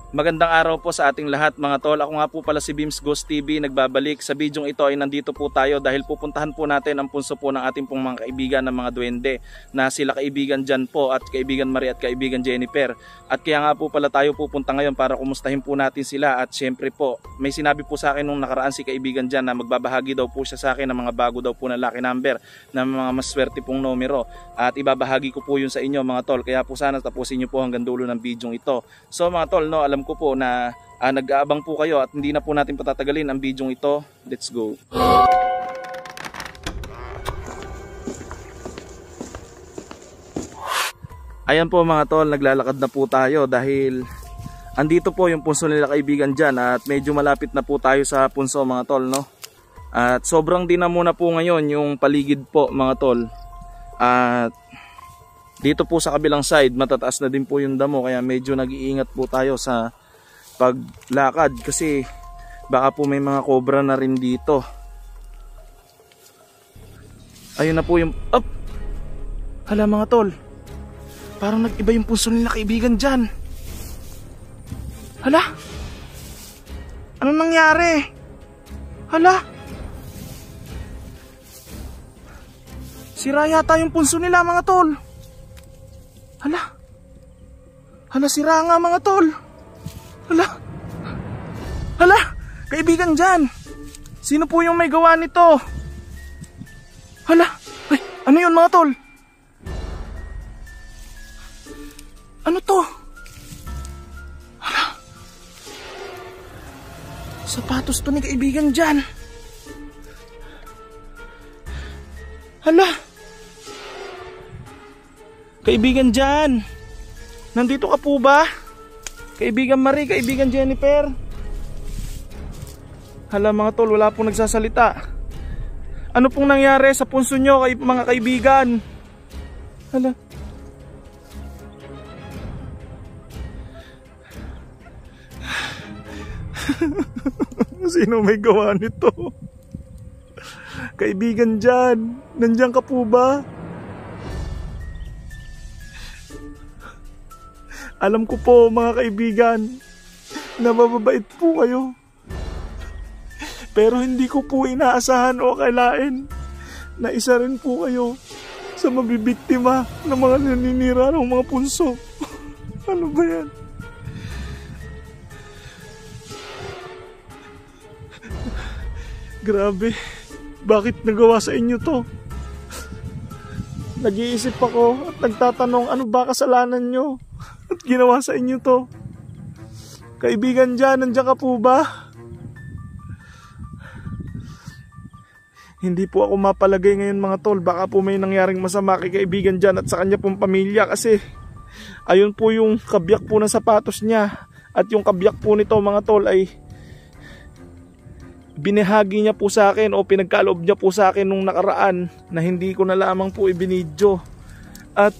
Magandang araw po sa ating lahat mga tol. Ako nga po pala si Beams Ghost TV, nagbabalik. Sa bidyong ito ay nandito po tayo dahil pupuntahan po natin ang punso po ng ating pong mga kaibigan ng mga duwende, na sila kaibigan Jan po at kaibigan Marie at kaibigan Jennifer. At kaya nga po pala tayo pupunta ngayon para kumustahin po natin sila. At syempre po, may sinabi po sa akin nung nakaraan si kaibigan Jan na magbabahagi daw po siya sa akin ng mga bago daw po na lucky number, na mga maswerte pong numero. At ibabahagi ko po yun sa inyo mga tol. Kaya po sana tapusin nyo po hanggang dulo ng bidyong ito. So mga tol, no, alam ko po na nag-aabang po kayo at hindi na po natin patatagalin ang bidyong ito. Let's go. Ayan po mga tol, naglalakad na po tayo dahil andito po yung punso nila kaibigan dyan at medyo malapit na po tayo sa punso mga tol, no? At sobrang dinamo na po ngayon yung paligid po mga tol. At dito po sa kabilang side matataas na din po yung damo, kaya medyo nag-iingat po tayo sa paglakad kasi baka po may mga cobra na rin dito. Ayun na po yung up. Hala mga tol, parang nag-iba yung punso nila kaibigan dyan. Hala, anong nangyari? Hala, sira yata yung punso nila mga tol. Hala, sira nga mga tol. Hala, kaibigan dyan, sino po yung may gawa nito? Hala, ay, ano yun mga tol? Ano to? Hala, sapatos to ni kaibigan dyan. Hala, kaibigan dyan, nandito ka po ba? Kaibigan Marie, kaibigan Jennifer. Hala mga tol, wala pong nagsasalita. Ano pong nangyari sa punso nyo mga kaibigan? Hala, sino may gawa nito? Kaibigan dyan, nandiyan ka po ba? Alam ko po mga kaibigan na mababait po kayo, pero hindi ko po inaasahan o akalain na isa rin po kayo sa mabibiktima ng mga naninira ng mga punso. Ano ba yan? Grabe, bakit nagawa sa inyo to? Nag-iisip ako at nagtatanong, ano ba kasalanan nyo at ginawa sa inyo to? Kaibigan dyan, nandiyan ka po ba? Hindi po ako mapalagay ngayon mga tol, baka po may nangyaring masama kay kaibigan dyan at sa kanya pong pamilya, kasi ayun po yung kabyak po ng sapatos niya, at yung kabyak po nito mga tol ay binahagi niya po sa akin o pinagkaloob niya po sa akin nung nakaraan na hindi ko na lamang po ibinidyo. At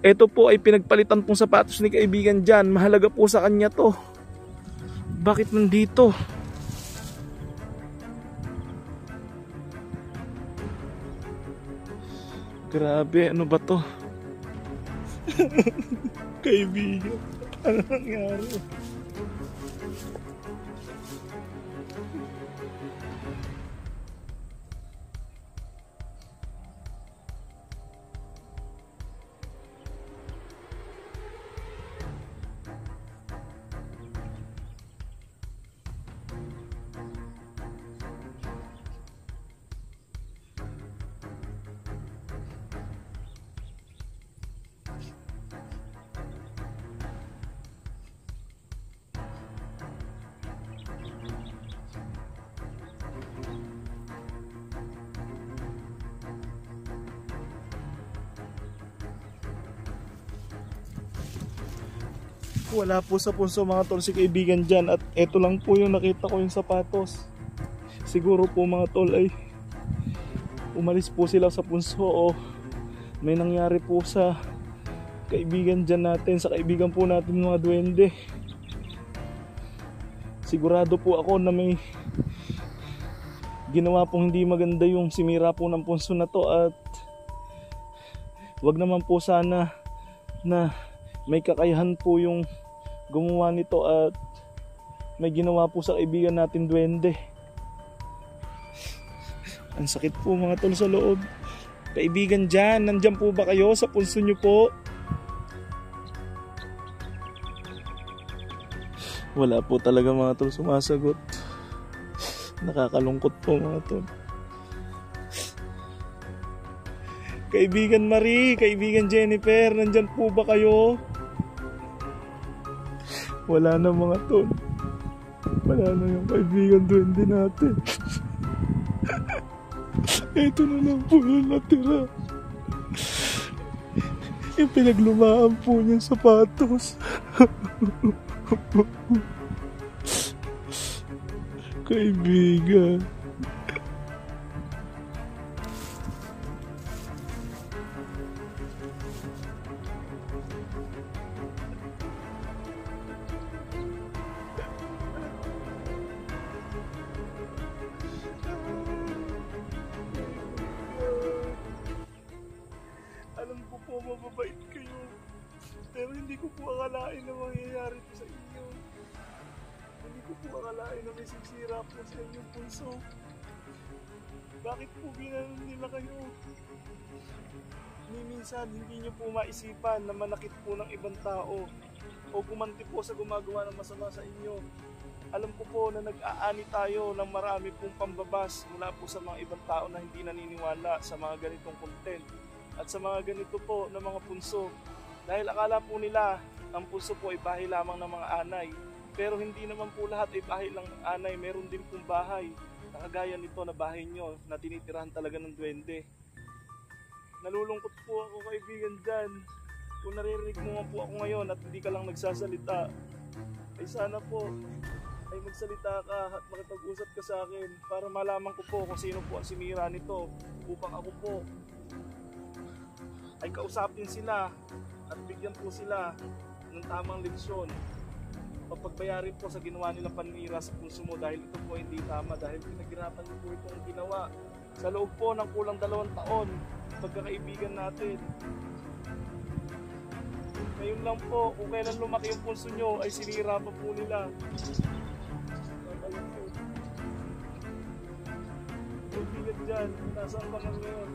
ito po ay pinagpalitan pong sapatos ni kaibigan dyan. Mahalaga po sa kanya to. Bakit nandito? Grabe, ano ba to? Kaibigan, ano nangyari? Wala po sa punso mga tol si kaibigan dyan, at eto lang po yung nakita ko yung sapatos. Siguro po mga tol ay umalis po sila sa punso o may nangyari po sa kaibigan dyan natin, sa kaibigan po natin mga duwende. Sigurado po ako na may ginawa pong hindi maganda yung simira po ng punso na to, at wag naman po sana na may kakayahan po yung gumawa nito at may ginawa po sa kaibigan natin duwende. Ang sakit po mga tol sa loob. Kaibigan dyan, nandyan po ba kayo sa pulso nyo po? Wala po talaga mga tol sumasagot. Nakakalungkot po mga tol. Kaibigan Marie, kaibigan Jennifer, nandyan po ba kayo? Wala na mga tol. Wala na yung kaibigan duwende natin. Ito na lang po yung natira. Yung pinaglumaan po niyang sapatos. Kaibigan. Alam ko po mababait kayo, pero hindi ko po akalain na mangyayari ito sa inyo. Hindi ko po akalain na may sisira po sa inyong puso. Bakit po ginanon nila kayo? Minsan hindi nyo po maisipan na manakit po ng ibang tao o gumanti po sa gumagawa ng masama sa inyo. Alam ko po na nag-aani tayo ng marami pong pambabas mula po sa mga ibang tao na hindi naniniwala sa mga ganitong content at sa mga ganito po na mga punso. Dahil akala po nila ang punso po ay bahay lamang ng mga anay. Pero hindi naman po lahat ay bahay lang ng anay. Meron din pong bahay na kagaya nito na bahay nyo na tinitirahan talaga ng duwende. Nalulungkot po ako kaibigan dyan. Kung naririnig mo nga po ako ngayon at hindi ka lang nagsasalita, ay sana po ay magsalita ka at makipag-usap ka sa akin para malaman ko po kung sino po ang sinira nito upang ako po ay kausapin sila at bigyan po sila ng tamang leksyon. Pagbayarin po sa ginawa nilang paninira sa puso mo dahil ito po hindi tama, dahil pinaghirapan niyo po itong ginawa sa loob po ng kulang 2 taon pagkakaibigan natin. Ngayon lang po, kung kailan lumaki yung puso nyo ay sinira pa po nila. Kaibigan dyan, nasaan ka man ngayon?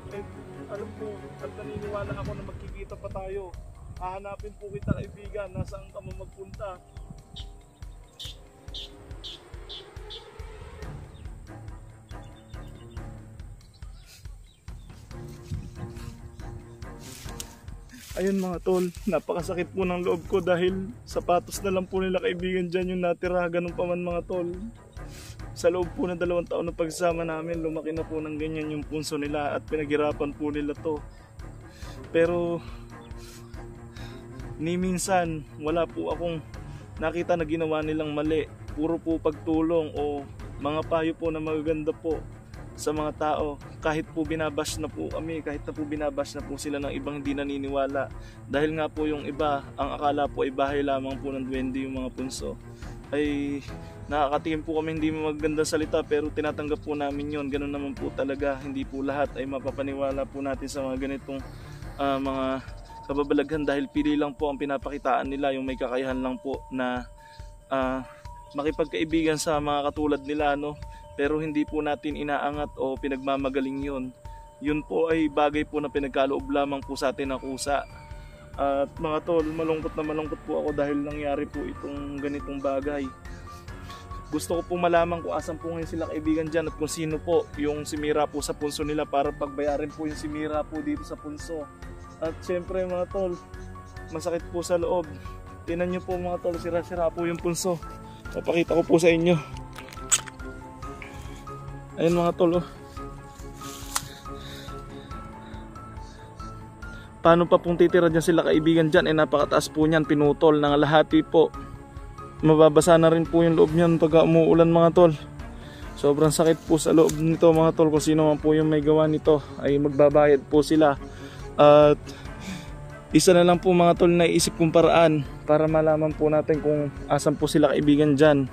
Alam po, at naniniwala ako na magkikita pa tayo. Hahanapin po kita kaibigan, nasaan ka man magpunta. Ayun mga tol, napakasakit po ng loob ko dahil sapatos na lang po nila kaibigan dyan yung natira, ganun pa man mga tol. Sa loob po ng 2 taon na pagsama namin, lumaki na po ng ganyan yung punso nila at pinaghirapan po nila to. Pero ni minsan wala po akong nakita na ginawa nilang mali. Puro po pagtulong o mga payo po na magaganda po sa mga tao. Kahit po binabash na po kami, kahit na po binabash na po sila ng ibang hindi naniniwala. Dahil nga po yung iba, ang akala po ay bahay lamang po ng duwende yung mga punso. Ay nakakatingin po kami hindi magandang salita pero tinatanggap po namin yon. Ganun naman po talaga, hindi po lahat ay mapapaniwala po natin sa mga ganitong mga kababalaghan dahil pili lang po ang pinapakitaan nila, yung may kakayahan lang po na makipagkaibigan sa mga katulad nila, no? Pero hindi po natin inaangat o pinagmamagaling yun. Yun po ay bagay po na pinagkaloob lamang po sa atin ng kusa. At mga tol, malungkot po ako dahil nangyari po itong ganitong bagay. Gusto ko po malaman kung asan po ngayon sila kaibigan dyan at kung sino po yung simira po sa punso nila para pagbayarin po yung simira po dito sa punso. At syempre mga tol, masakit po sa loob. Tingnan nyo po mga tol, sira-sira po yung punso. Papakita ko po sa inyo. Ayun mga tol, oh. Paano pa pong titira dyan sila kaibigan dyan? Napakataas po niyan, pinutol, nangalahati po. Mababasa na rin po yung loob niyan pag umuulan mga tol. Sobrang sakit po sa loob nito mga tol. Kung sino man po yung may gawa nito ay magbabayad po sila. At isa na lang po mga tol na iisip kong paraan para malaman po natin kung asan po sila kaibigan dyan.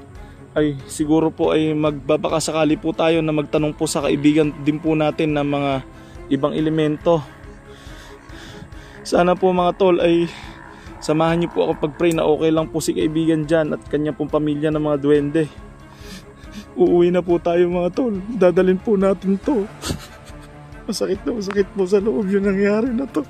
Ay siguro po ay magbabaka sakali po tayo na magtanong po sa kaibigan din po natin ng mga ibang elemento. Sana po mga tol ay Samahan niyo po ako pag-pray na okay lang po si kaibigan dyan at kanya pong pamilya ng mga duwende. Uuwi na po tayo mga tol. Dadalhin po natin to. Masakit na masakit po sa loob yung nangyari na to.